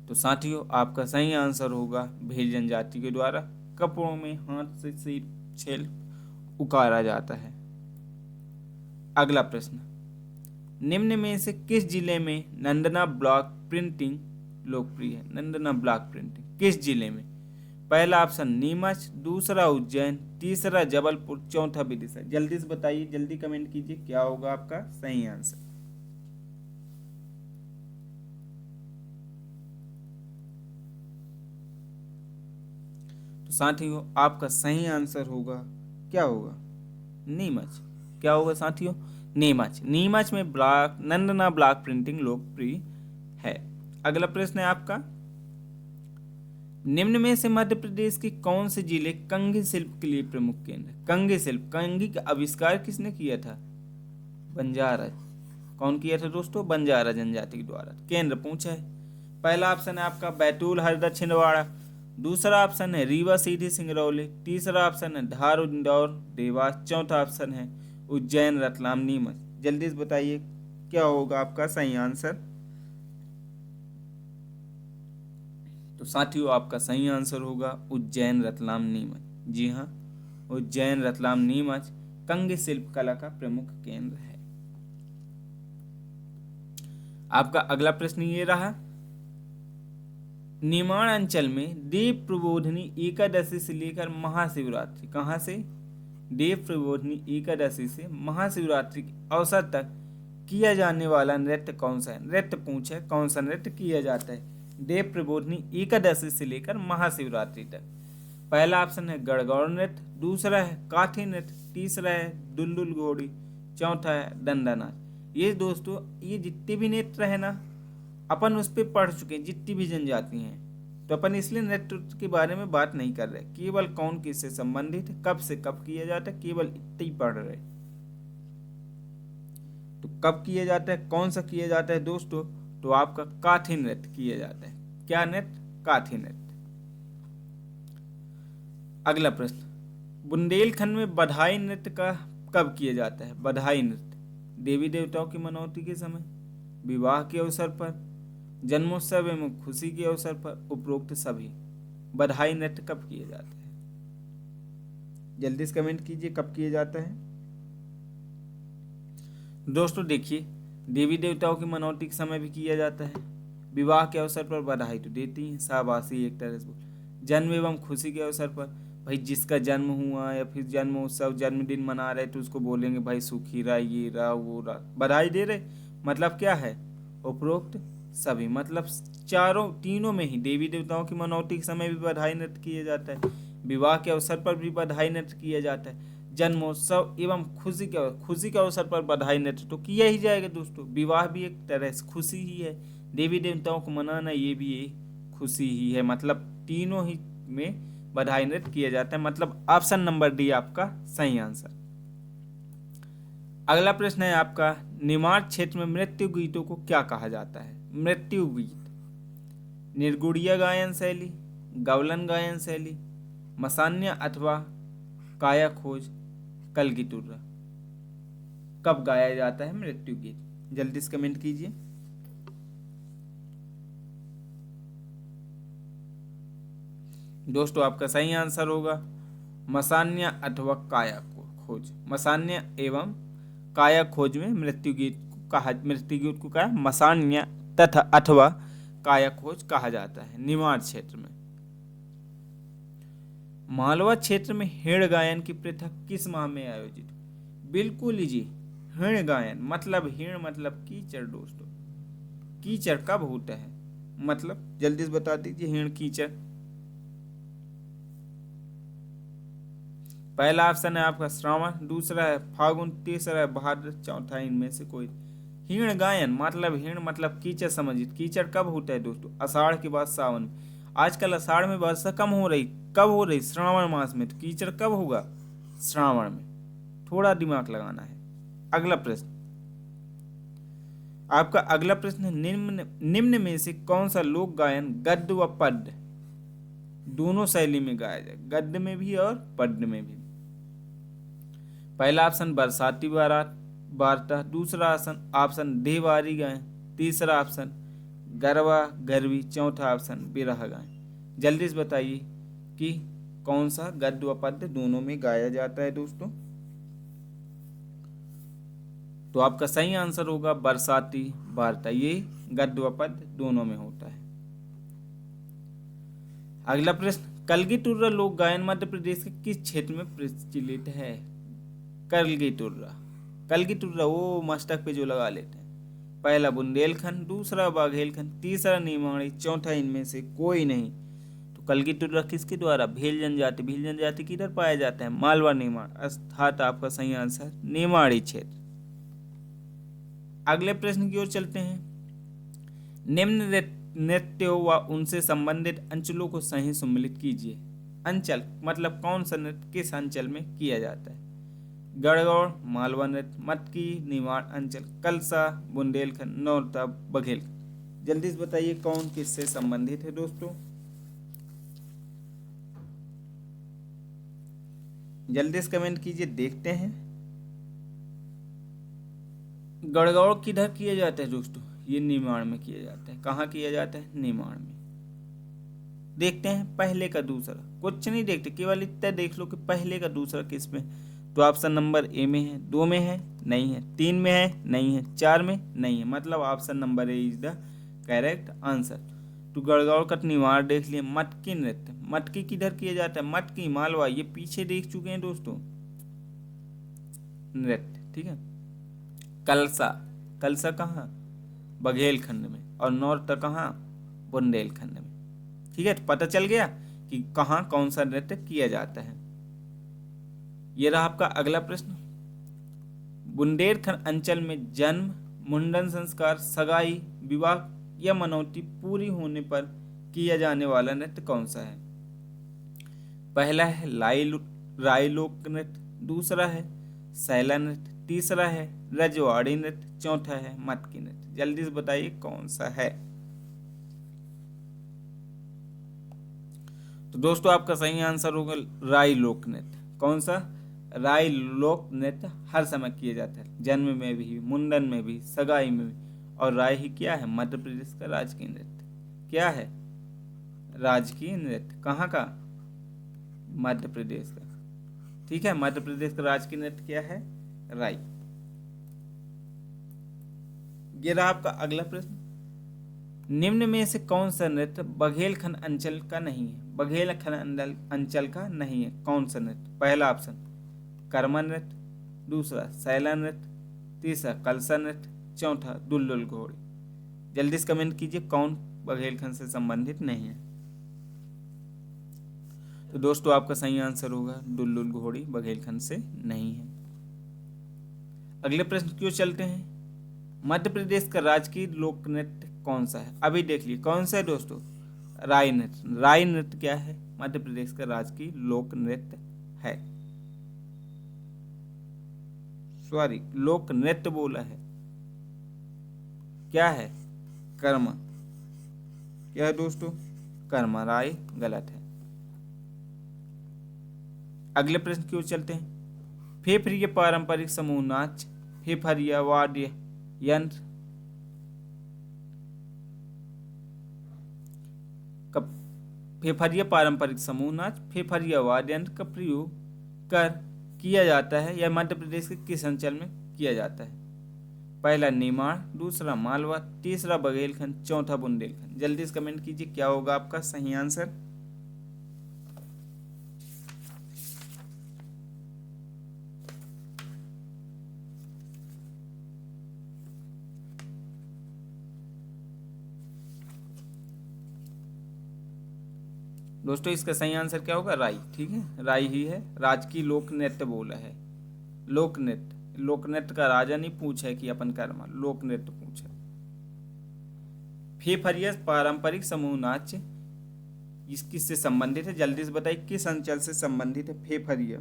तो साथियों आपका सही आंसर होगा भील जनजाति के द्वारा कपड़ों में हाथ से सेल्फ उकारा जाता है। अगला प्रश्न, निम्न में से किस जिले में नंदना ब्लॉक प्रिंटिंग लोकप्रिय है? नंदना ब्लॉक प्रिंटिंग किस जिले में? पहला ऑप्शन नीमच, दूसरा उज्जैन, तीसरा जबलपुर, चौथा विदिशा। जल्दी से बताइए, जल्दी कमेंट कीजिए, क्या होगा आपका सही आंसर। तो साथियों आपका सही आंसर होगा, क्या होगा? नीमच। क्या होगा साथियों? नीमच। नीमच में ब्लॉक नंदना ब्लॉक प्रिंटिंग लोकप्रिय है। अगला प्रश्न है आपका, निम्न में से मध्य प्रदेश के कौन से जिले कंघी शिल्प के लिए प्रमुख केंद्र? कंघी शिल्प, कंघी का आविष्कार किसने किया था? बंजारा। कौन किया था दोस्तों? बंजारा जनजाति के द्वारा। केंद्र पूछा है। पहला ऑप्शन है आपका बैतूल हरदा छिंदवाड़ा, दूसरा ऑप्शन है रीवा सीधी सिंगरौली, तीसरा ऑप्शन है धार इंदौर देवास, चौथा ऑप्शन है उज्जैन रतलाम नीमच। जल्दी से बताइए क्या होगा आपका सही आंसर। तो साथियों आपका सही आंसर होगा उज्जैन रतलाम नीमच। जी हाँ, उज्जैन रतलाम नीमच कंघी शिल्प कला का प्रमुख केंद्र है। आपका अगला प्रश्न ये रहा, निमाड़ अंचल में देव प्रबोधिनी एकादशी से लेकर महाशिवरात्रि, कहाँ से? देव प्रबोधिनी एकादशी से महाशिवरात्रि के अवसर तक किया जाने वाला नृत्य कौन सा है? नृत्य पूछे कौन सा नृत्य किया जाता है देव प्रबोधिनी एकादशी से लेकर महाशिवरात्रि तक? पहला ऑप्शन है गणगौर नृत्य, दूसरा है काठी नृत्य, तीसरा है दुलदुल घोड़ी, चौथा है डंडा नाच। ये दोस्तों ये जितने भी नृत्य है ना, अपन उस पर पढ़ चुके हैं, जितनी भी जनजाति हैं, तो अपन इसलिए नृत्य के बारे में बात नहीं कर रहे। केवल कौन किससे संबंधित है, कब से कब किया जाता है, केवल इतना ही पढ़ रहे। तो कब किया जाता है, कौन सा किया जाता है दोस्तों? तो आपका काठी नृत्य किया जाता है। क्या नृत्य? काठी नृत्य। अगला प्रश्न, बुंदेलखंड में बधाई नृत्य का कब किया जाता है? बधाई नृत्य देवी देवताओं की मनौती के समय, विवाह के अवसर पर, जन्मोत्सव एवं खुशी के अवसर पर, उपरोक्त सभी। बधाई नृत्य कब किया जाता है? जल्दी से कमेंट कीजिए कब किया जाता है। दोस्तों देखिए, देवी देवताओं की मनौती के समय भी किया जाता है, विवाह के अवसर पर बधाई तो देती हैं, शाबाशी एक तरह से। जन्म एवं खुशी के अवसर पर, भाई जिसका जन्म हुआ या फिर जन्मोत्सव जन्मदिन मना रहे तो उसको बोलेंगे भाई सुखी रहा, ये रहा वो रहा, बधाई दे रहे। मतलब क्या है? उपरोक्त सभी, मतलब चारों तीनों में ही देवी देवताओं की मनौती के समय भी बधाई नृत्य किया जाता है, विवाह के अवसर पर भी बधाई नृत्य किया जाता है, जन्मोत्सव एवं खुशी के अवसर पर बधाई नृत्य तो किया ही जाएगा दोस्तों। विवाह भी एक तरह से खुशी ही है, देवी देवताओं को मनाना ये भी एक खुशी ही है, मतलब तीनों ही में बधाई नृत्य किया जाता है। मतलब ऑप्शन नंबर डी आपका सही आंसर। अगला प्रश्न है आपका, निमाड़ क्षेत्र में मृत्यु गीतों को क्या कहा जाता है? मृत्यु गीत, निर्गुड़िया गायन शैली, गवलन गायन शैली, मसान्या अथवा काया खोज, कलगीतुर्रा। कब गाया जाता है मृत्यु गीत? जल्दी से कमेंट कीजिए। दोस्तों आपका सही आंसर होगा मसान्या अथवा काया खोज। मसान्या एवं काया खोज में मृत्यु गीत को कहा मसान्या तथा अथवा काया खोज कहा जाता है निमाड़ क्षेत्र में। मालवा क्षेत्र में हेड़ गायन की प्रथा किस माह में आयोजित? बिल्कुल जी, हेड़ गायन मतलब हेड़ मतलब कीचड़ दोस्तों। कीचड़ कब होता है? मतलब जल्दी से बता दीजिए हेड़ कीचड़। पहला ऑप्शन है आपका श्रावण, दूसरा है फागुन, तीसरा है भाद्र, चौथा इनमें से कोई। हीण गायन मतलब कीचड़ समझिए। कीचड़ कब होता है दोस्तों? आषाढ़ के बाद सावन में। आजकल आषाढ़ में वर्षा कम हो रही, कब हो रही? श्रावण मास में। तो कीचड़ कब होगा? श्रावण में। थोड़ा दिमाग लगाना है। अगला प्रश्न आपका अगला प्रश्न, निम्न में से कौन सा लोक गायन गद्य व पद्य दोनों शैली में गाया जाए? गद्य में भी और पद्य में भी। पहला ऑप्शन बरसाती वार्ता, दूसरा ऑप्शन देवारी गायन, तीसरा ऑप्शन गरबा गरबी, चौथा ऑप्शन बिरह गायन। जल्दी से बताइए कि कौन सा गद्य व पद्य दोनों में गाया जाता है दोस्तों? तो आपका सही आंसर होगा बरसाती वार्ता। ये गद्य व पद्य दोनों में होता है। अगला प्रश्न, कलगी टुर्रा लोक गायन मध्य प्रदेश के किस क्षेत्र में प्रचलित है? कलगी टुर्रा, कलगी टुर्रा वो मस्तक पे जो लगा लेते हैं। पहला बुंदेलखंड, दूसरा बाघेलखंड, तीसरा निमाड़ी, चौथा इनमें से कोई नहीं। तो कलगी टुर्रा किसके द्वारा? भील जनजाति। भील जनजाति किधर पाया जाता है? मालवा निमाड़, अर्थात आपका सही आंसर निमाड़ी क्षेत्र। अगले प्रश्न की ओर चलते हैं। निम्न नृत्यों व उनसे संबंधित अंचलों को सही सम्मिलित कीजिए। अंचल मतलब कौन सा नृत्य किस अंचल में किया जाता है? गढ़गौड़, मालवा नृत्य, मटकी, निमाड़ अंचल, कलसा, बुंदेलखंड, नौरता, बघेलखंड। जल्दी से बताइए कौन किससे संबंधित है दोस्तों? जल्दी से कमेंट कीजिए, देखते हैं। गढ़गौड़ किधर किया जाता है दोस्तों? ये निमाड़ में किया जाता है। कहाँ किया जाता है? निमाड़ में। देखते हैं पहले का दूसरा, कुछ नहीं देखते, केवल इतना देख लो कि पहले का दूसरा किस में। तो ऑप्शन नंबर ए में है, 2 में है, नहीं है, 3 में है, नहीं है, 4 में नहीं है, मतलब option number A is the correct answer. तो गढ़गौड़ का निमाड़ देख लिए। मटकी नृत्य, मटकी किधर किया जाता है? मटकी, मालवा, ये पीछे देख चुके हैं दोस्तों नृत्य, ठीक है। कलसा, कलसा कहाँ? बघेलखंड में। और नौरता कहाँ? बुंदेलखंड में, ठीक है। तो पता चल गया कि कहाँ कौन सा नृत्य किया जाता है। ये रहा आपका अगला प्रश्न। बुंदेलखंड अंचल में जन्म, मुंडन संस्कार, सगाई, विवाह या मनौती पूरी होने पर किया जाने वाला नृत्य कौन सा है? पहला है राई लोक नृत्य, दूसरा है सैला नृत्य, तीसरा है रजवाड़ी नृत्य, चौथा है मटकी नृत्य। जल्दी से बताइए कौन सा है। तो दोस्तों आपका सही आंसर होगा राई लोक नृत्य। कौन सा? राई लोक नृत्य हर समय किया जाता है, जन्म में भी, मुंडन में भी, सगाई में भी। और राय ही क्या है? मध्य प्रदेश का राजकीय नृत्य। क्या है? राजकीय नृत्य। कहाँ का? मध्य प्रदेश का, ठीक है। मध्य प्रदेश का राजकीय नृत्य क्या है? राई। ये रहा आपका अगला प्रश्न। निम्न में से कौन सा नृत्य बघेलखंड अंचल का नहीं है? बघेलखंड अंचल का नहीं है कौन सा नृत्य? पहला ऑप्शन कर्मा नृत्य, दूसरा सैला नृत्य, तीसरा कलसा नृत्य, चौथा दुल्लुल घोड़ी। जल्दी से कमेंट कीजिए कौन बघेलखंड से संबंधित नहीं है। तो दोस्तों आपका सही आंसर होगा दुल्लुल घोड़ी बघेलखंड से नहीं है। अगले प्रश्न की ओर चलते हैं। मध्य प्रदेश का राजकीय लोक नृत्य कौन सा है? अभी देख लिए कौन सा है दोस्तों? राई नृत्य। राई नृत्य क्या है? मध्य प्रदेश का राजकीय लोक नृत्य है। सॉरी, लोक नृत्य बोला है। क्या है? कर्मा। क्या है दोस्तों? कर्मा। राय गलत है। अगले प्रश्न की ओर चलते हैं। फेफरिय पारंपरिक समूह नाच, फेफरिया वाद्य यंत्र फेफरिया पारंपरिक समूह नाच, फेफरिया वाद्य यंत्र का प्रयोग कर किया जाता है या मध्य प्रदेश के किस अंचल में किया जाता है? पहला निमाड़, दूसरा मालवा, तीसरा बघेलखंड, चौथा बुंदेलखंड। जल्दी से कमेंट कीजिए क्या होगा आपका सही आंसर। दोस्तों इसका सही आंसर क्या होगा? राई, ठीक है। राई ही है। राजकीय लोक नृत्य बोला है। लोक नृत्य, लोक नृत्य का राजा नहीं पूछा है कि अपन कर्मा, लोक नृत्य पूछा। फेफरिया पारंपरिक समूह नाच इस किससे संबंधित है? जल्दी से बताइए किस अंचल से संबंधित है फेफरिया?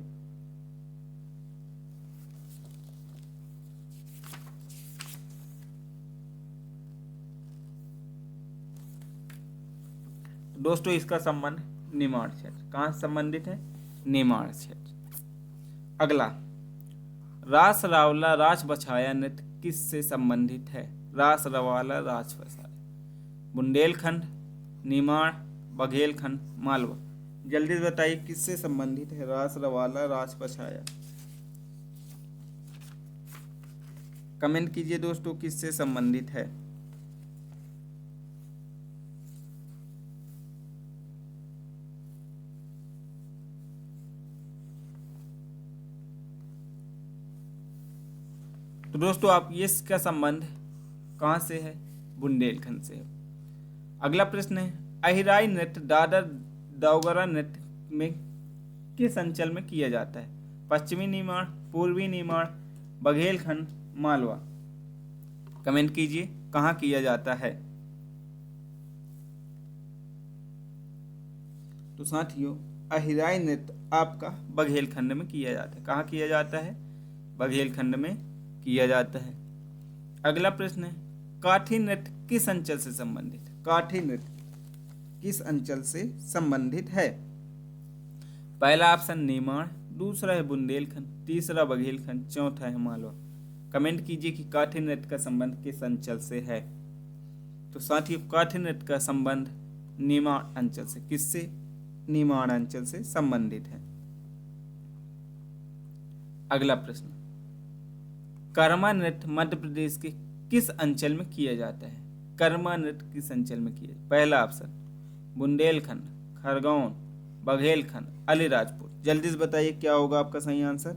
दोस्तों इसका संबंध निमाड़ क्षेत्र। कहाँ संबंधित है? निमाड़ क्षेत्र। अगला, रास रावला रास बछाया नृत्य किससे संबंधित है? रास रवाला रास बछाया। बुंदेलखंड, निमाड़, बघेलखंड, मालवा। जल्दी से बताइए किससे संबंधित है रास रवाला रास पछाया। कमेंट कीजिए दोस्तों किससे संबंधित है। तो दोस्तों आप ये इसका संबंध कहाँ से है, बुंदेलखंड से है। अगला प्रश्न है अहिराई नृत्य दादर दावगरा नृत्य में किस अंचल में किया जाता है, पश्चिमी निमाड़, पूर्वी निमाड़, बघेलखंड, मालवा। कमेंट कीजिए कहाँ किया जाता है। तो साथियों अहिराई नृत्य आपका बघेलखंड में किया जाता है। कहाँ किया जाता है, बघेलखंड में किया जाता है। अगला प्रश्न है काठी नृत्य किस अंचल से संबंधित है, काठी नृत्य किस अंचल से संबंधित है। पहला ऑप्शन निमाड़, दूसरा है बुंदेलखंड, तीसरा बघेलखंड, चौथा है मालवा। कमेंट कीजिए कि काठी नृत्य का संबंध किस अंचल से है। तो साथियों काठी नृत्य का संबंध निमाड़ अंचल से, किससे, निमाड़ अंचल से संबंधित है। अगला प्रश्न कर्मा नृत्य मध्य प्रदेश के किस अंचल में किया जाता है, कर्मा नृत्य किस अंचल में किया। पहला ऑप्शन बुंदेलखंड, खरगोन, बघेलखंड, अलीराजपुर। जल्दी से बताइए क्या होगा आपका सही आंसर।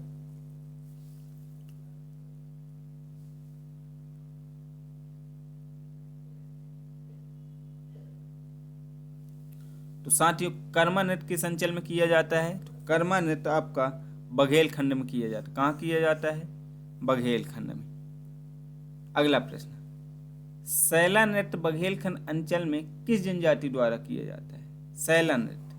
तो साथियों कर्मा नृत्य किस अंचल में किया जाता है, तो कर्मा नृत्य आपका बघेलखंड में किया जाता है। कहाँ किया जाता है, बघेलखंड में। अगला प्रश्न सैला नृत्य बघेलखंड अंचल में किस जनजाति द्वारा किया जाता है, सैला नृत्य।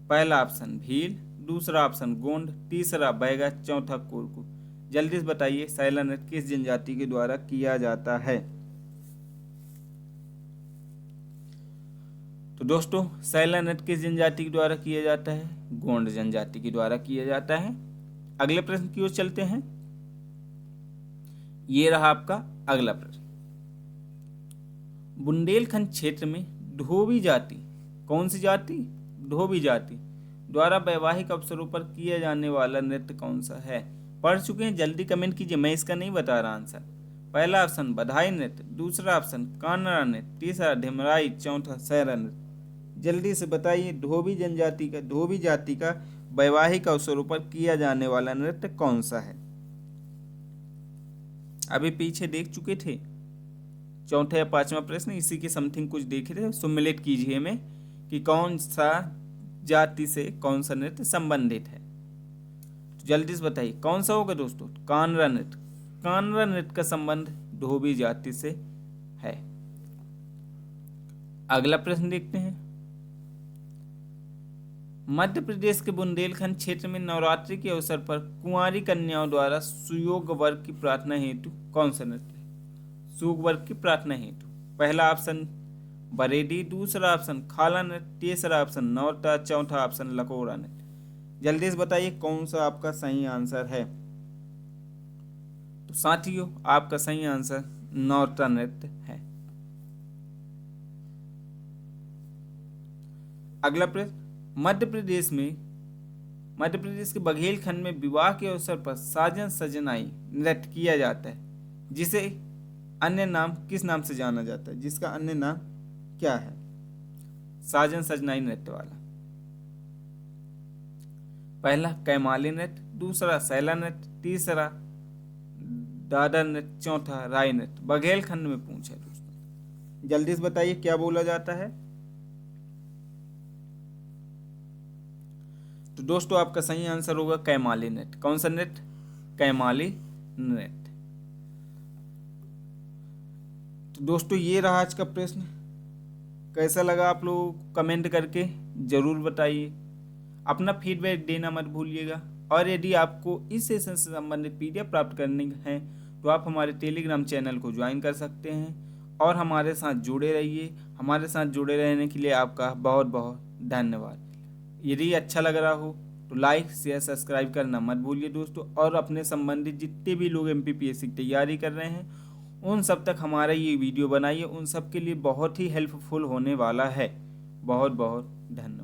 पहला ऑप्शन भील, दूसरा ऑप्शन गोंड, तीसरा बैगा, चौथा कोरकू। जल्दी से बताइए सैला नृत्य किस जनजाति के द्वारा किया जाता है। तो दोस्तों सैला नृत्य किस जनजाति के द्वारा किया जाता है, गोंड जनजाति के द्वारा किया जाता है। अगले प्रश्न की ओर चलते हैं। ये रहा आपका अगला प्रश्न बुंदेलखंड क्षेत्र में धोबी जाति, कौन सी जाति, धोबी जाति द्वारा वैवाहिक अवसरों पर किया जाने वाला नृत्य कौन सा है। पढ़ चुके हैं, जल्दी कमेंट कीजिए, मैं इसका नहीं बता रहा आंसर। पहला ऑप्शन बधाई नृत्य, दूसरा ऑप्शन कानड़ा नृत्य, तीसरा ढिमराई, चौथा सहरा नृत्य। जल्दी से बताइए धोबी जनजाति का, धोबी जाति का वैवाहिक अवसरों पर किया जाने वाला नृत्य कौन सा है। अभी पीछे देख चुके थे, चौथा या पांचवा प्रश्न इसी के समथिंग कुछ देखे थे। सुमिलित कीजिए में कि कौन सा जाति से कौन सा नृत्य संबंधित है। तो जल्दी से बताइए कौन सा होगा दोस्तों, कानड़ा नृत्य। कानड़ा नृत्य का संबंध धोबी जाति से है। अगला प्रश्न देखते हैं मध्य प्रदेश के बुंदेलखंड क्षेत्र में नवरात्रि के अवसर पर कुंवारी कन्याओं द्वारा सुयोग वर्ग की प्रार्थना हेतु कौन सा नृत्य है, सुयोग वर्ग की प्रार्थना हेतु। पहला ऑप्शन बरेडी, दूसरा ऑप्शन खाला नृत्य, तीसरा ऑप्शन नौरता, चौथा ऑप्शन लकोड़ा नृत्य। जल्दी से बताइए कौन सा आपका सही आंसर है। तो साथियों आपका सही आंसर नौरता नृत्य है। अगला प्रश्न मध्य प्रदेश के बघेलखंड में विवाह के अवसर पर साजन सजनाई नृत्य किया जाता है जिसे अन्य नाम किस नाम से जाना जाता है, जिसका अन्य नाम क्या है, साजन सजनाई नृत्य वाला। पहला कैमाली नृत्य, दूसरा सैला नृत्य, तीसरा दादर नृत्य, चौथा राय नृत्य। बघेलखंड में पूछा दोस्तों, जल्दी से बताइए क्या बोला जाता है। तो दोस्तों आपका सही आंसर होगा कैमाली नृत्य। कौन सा नृत्य, कैमाली नृत्य। तो दोस्तों ये रहा आज का प्रश्न, कैसा लगा आप लोग कमेंट करके जरूर बताइए। अपना फीडबैक देना मत भूलिएगा। और यदि आपको इस सेशन से संबंधित पीडीएफ प्राप्त करनी है तो आप हमारे टेलीग्राम चैनल को ज्वाइन कर सकते हैं और हमारे साथ जुड़े रहिए। हमारे साथ जुड़े रहने के लिए आपका बहुत बहुत धन्यवाद। यदि अच्छा लग रहा हो तो लाइक शेयर सब्सक्राइब करना मत भूलिए दोस्तों। और अपने संबंधित जितने भी लोग एमपीपीएससी की तैयारी कर रहे हैं उन सब तक हमारा ये वीडियो बनाइए, उन सब के लिए बहुत ही हेल्पफुल होने वाला है। बहुत बहुत धन्यवाद।